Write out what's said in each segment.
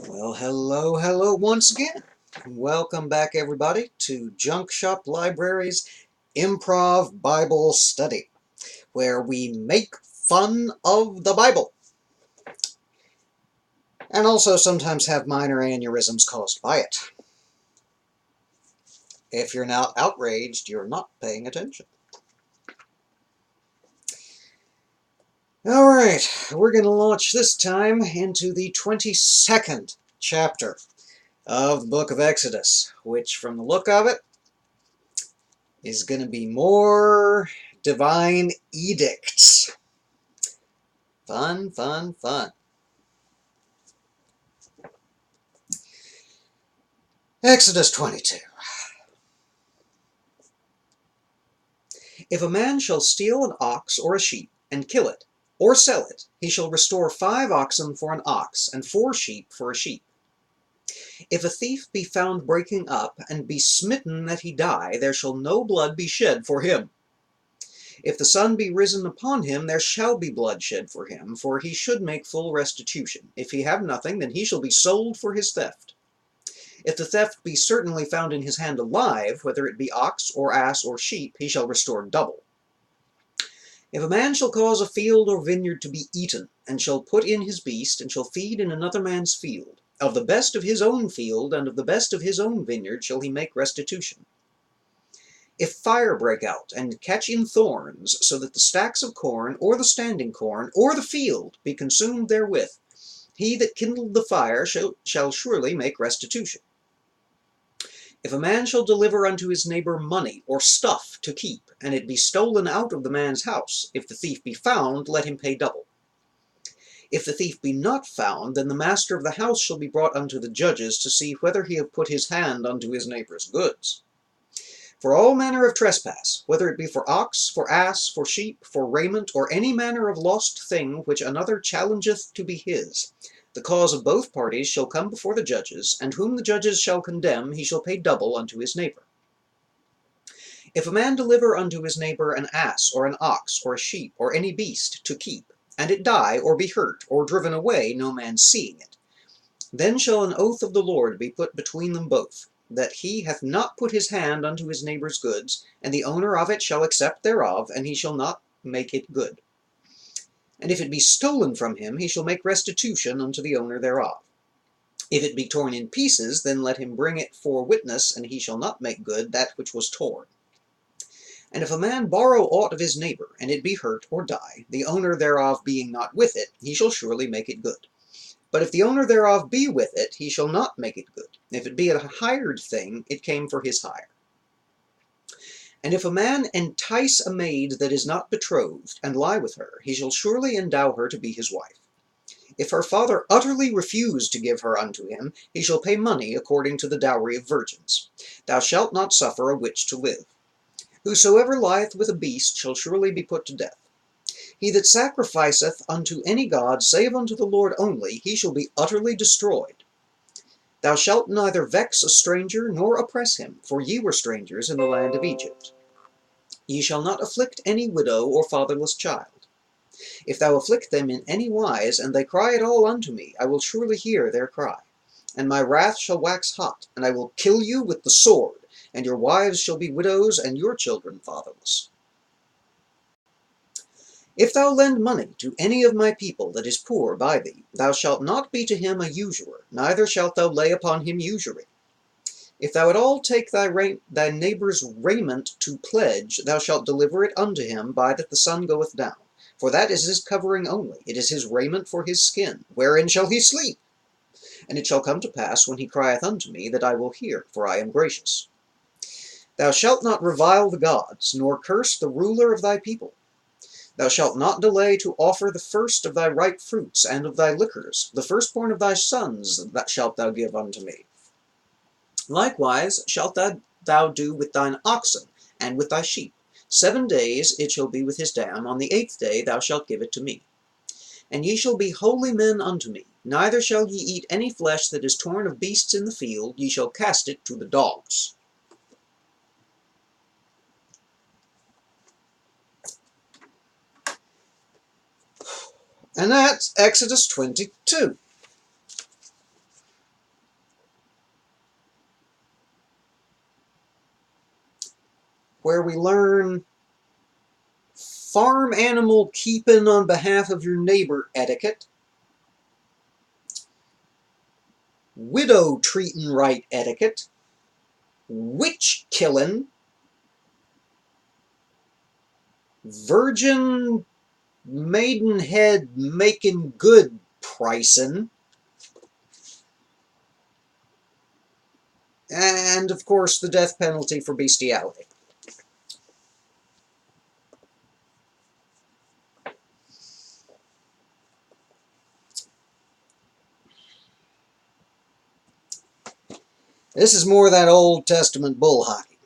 Well, hello once again. Welcome back, everybody, to Junk Shop Library's Improv Bible Study, where we make fun of the Bible, and also sometimes have minor aneurysms caused by it. If you're not outraged, you're not paying attention. Alright, we're going to launch this time into the 22nd chapter of the book of Exodus, which, from the look of it, is going to be more divine edicts. Fun, fun, fun. Exodus 22. If a man shall steal an ox or a sheep, and kill it, or sell it, he shall restore 5 oxen for an ox, and 4 sheep for a sheep. If a thief be found breaking up, and be smitten that he die, there shall no blood be shed for him. If the sun be risen upon him, there shall be blood shed for him, for he should make full restitution. If he have nothing, then he shall be sold for his theft. If the theft be certainly found in his hand alive, whether it be ox, or ass, or sheep, he shall restore double. If a man shall cause a field or vineyard to be eaten, and shall put in his beast, and shall feed in another man's field, of the best of his own field, and of the best of his own vineyard, shall he make restitution. If fire break out, and catch in thorns, so that the stacks of corn, or the standing corn, or the field, be consumed therewith, he that kindled the fire shall surely make restitution. If a man shall deliver unto his neighbor money or stuff to keep, and it be stolen out of the man's house, if the thief be found, let him pay double. If the thief be not found, then the master of the house shall be brought unto the judges, to see whether he have put his hand unto his neighbor's goods. For all manner of trespass, whether it be for ox, for ass, for sheep, for raiment, or any manner of lost thing which another challengeth to be his, the cause of both parties shall come before the judges, and whom the judges shall condemn, he shall pay double unto his neighbor. If a man deliver unto his neighbor an ass, or an ox, or a sheep, or any beast, to keep, and it die, or be hurt, or driven away, no man seeing it, then shall an oath of the Lord be put between them both, that he hath not put his hand unto his neighbor's goods, and the owner of it shall accept thereof, and he shall not make it good. And if it be stolen from him, he shall make restitution unto the owner thereof. If it be torn in pieces, then let him bring it for witness, and he shall not make good that which was torn. And if a man borrow aught of his neighbor, and it be hurt or die, the owner thereof being not with it, he shall surely make it good. But if the owner thereof be with it, he shall not make it good. If it be a hired thing, it came for his hire. And if a man entice a maid that is not betrothed, and lie with her, he shall surely endow her to be his wife. If her father utterly refuse to give her unto him, he shall pay money according to the dowry of virgins. Thou shalt not suffer a witch to live. Whosoever lieth with a beast shall surely be put to death. He that sacrificeth unto any god, save unto the Lord only, he shall be utterly destroyed. Thou shalt neither vex a stranger, nor oppress him, for ye were strangers in the land of Egypt. Ye shall not afflict any widow or fatherless child. If thou afflict them in any wise, and they cry at all unto me, I will surely hear their cry. And my wrath shall wax hot, and I will kill you with the sword, and your wives shall be widows, and your children fatherless. If thou lend money to any of my people that is poor by thee, thou shalt not be to him a usurer, neither shalt thou lay upon him usury. If thou at all take thy neighbor's raiment to pledge, thou shalt deliver it unto him by that the sun goeth down. For that is his covering only, it is his raiment for his skin. Wherein shall he sleep? And it shall come to pass, when he crieth unto me, that I will hear, for I am gracious. Thou shalt not revile the gods, nor curse the ruler of thy people. Thou shalt not delay to offer the first of thy ripe fruits, and of thy liquors, the firstborn of thy sons that shalt thou give unto me. Likewise shalt thou do with thine oxen, and with thy sheep. 7 days it shall be with his dam, on the 8th day thou shalt give it to me. And ye shall be holy men unto me, neither shall ye eat any flesh that is torn of beasts in the field, ye shall cast it to the dogs. And that's Exodus 22. where we learn farm animal keeping on behalf of your neighbor etiquette, widow treating right etiquette, witch killing, virgin maidenhead making good pricing, and of course the death penalty for bestiality. This is more that Old Testament bull hockey.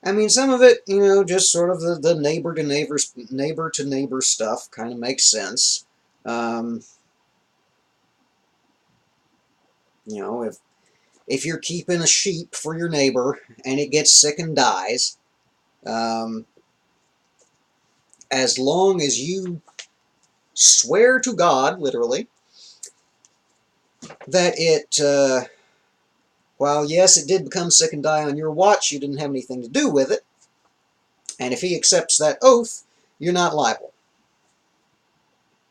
I mean, some of it, you know, just sort of the neighbor to neighbor stuff kind of makes sense. You know, if you're keeping a sheep for your neighbor and it gets sick and dies, as long as you swear to God, literally, that it, while yes, it did become sick and die on your watch, you didn't have anything to do with it, and if he accepts that oath, you're not liable.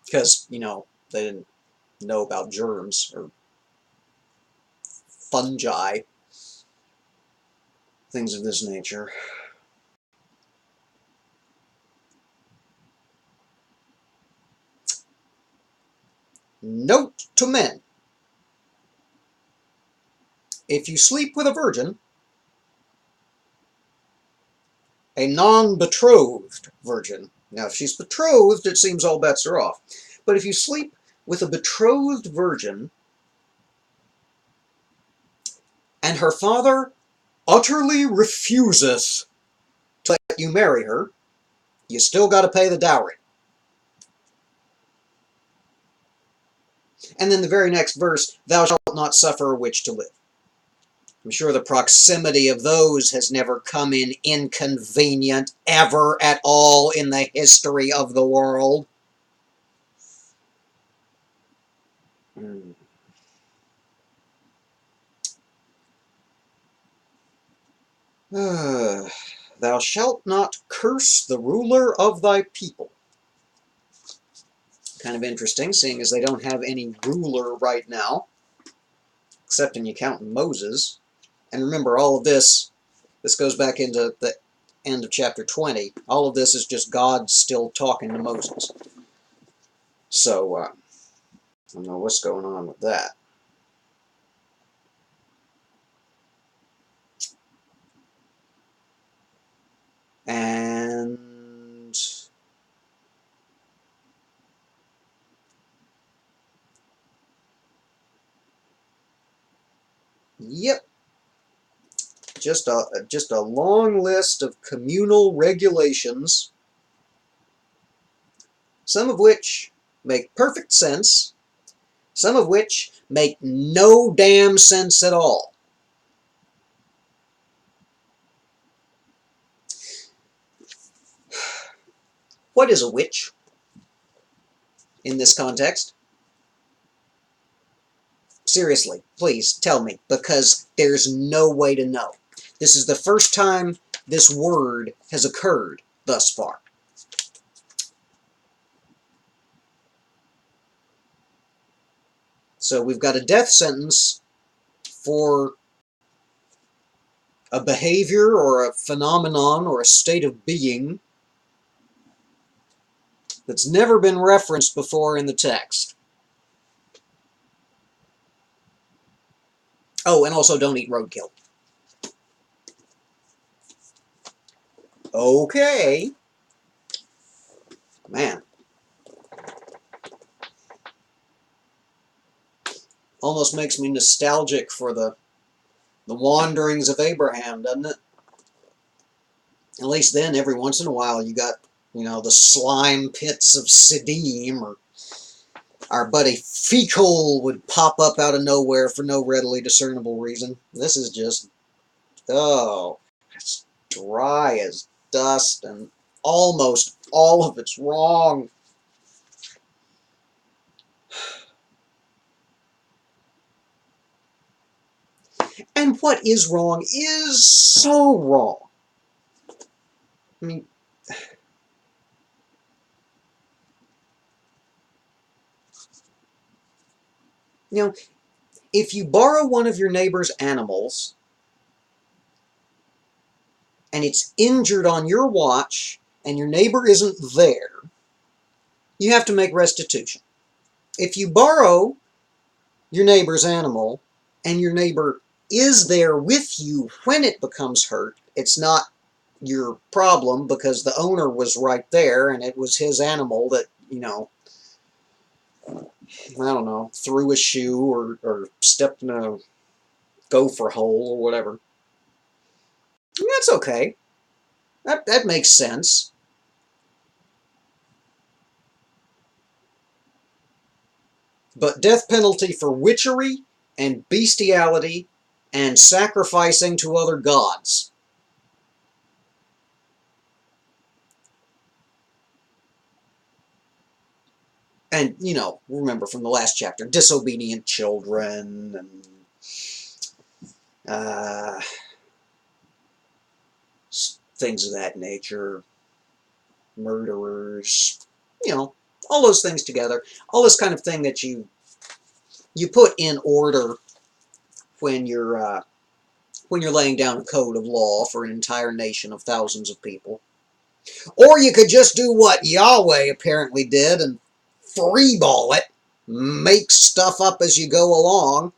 Because, you know, they didn't know about germs or fungi, things of this nature. Note to men: if you sleep with a virgin, a non-betrothed virgin. Now, if she's betrothed, it seems all bets are off. But if you sleep with a betrothed virgin, and her father utterly refuseth to let you marry her, you still got to pay the dowry. And then the very next verse, thou shalt not suffer a witch to live. I'm sure the proximity of those has never come in inconvenient ever at all in the history of the world. Thou shalt not curse the ruler of thy people. Kind of interesting, seeing as they don't have any ruler right now, except in you count Moses. And remember, all of this goes back into the end of chapter 20. All of this is just God still talking to Moses. So, I don't know what's going on with that. And yep, just a long list of communal regulations, some of which make perfect sense, some of which make no damn sense at all. What is a witch in this context? Seriously, please tell me, because there's no way to know. This is the first time this word has occurred thus far. So we've got a death sentence for a behavior or a phenomenon or a state of being that's never been referenced before in the text. Oh, and also don't eat roadkill. Okay. Man. Almost makes me nostalgic for the wanderings of Abraham, doesn't it? At least then, every once in a while, you got, you know, the slime pits of Siddim, or our buddy Fecal would pop up out of nowhere for no readily discernible reason. This is just, oh, it's dry as dust, and almost all of it's wrong. And what is wrong is so wrong. I mean, you know, if you borrow one of your neighbor's animals and it's injured on your watch and your neighbor isn't there, you have to make restitution. If you borrow your neighbor's animal and your neighbor is there with you when it becomes hurt, it's not your problem because the owner was right there and it was his animal that, you know, I don't know, threw a shoe or stepped in a gopher hole or whatever. And that's okay. That makes sense. But death penalty for witchery and bestiality and sacrificing to other gods. And, you know, remember from the last chapter, disobedient children and uh, things of that nature, murderers, you know, all those things together, all this kind of thing that you put in order when you're laying down a code of law for an entire nation of thousands of people. Or you could just do what Yahweh apparently did and freeball it, make stuff up as you go along.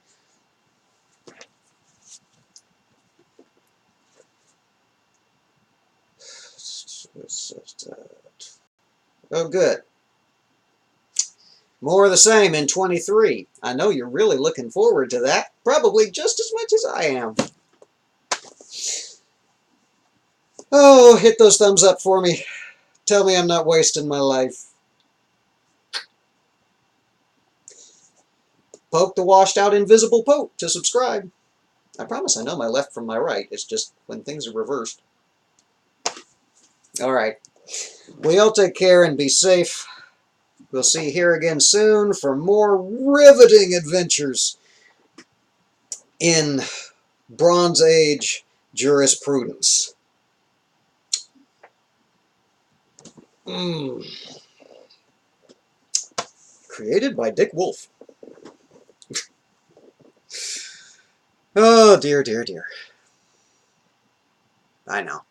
Oh, good. More of the same in 23. I know you're really looking forward to that, probably just as much as I am. Oh, hit those thumbs up for me. Tell me I'm not wasting my life. Poke the washed out invisible poke to subscribe. I promise I know my left from my right. It's just when things are reversed. Alright. Well, y'all take care and be safe. We'll see you here again soon for more riveting adventures in Bronze Age jurisprudence. Created by Dick Wolf. Oh, dear, dear, dear. I know.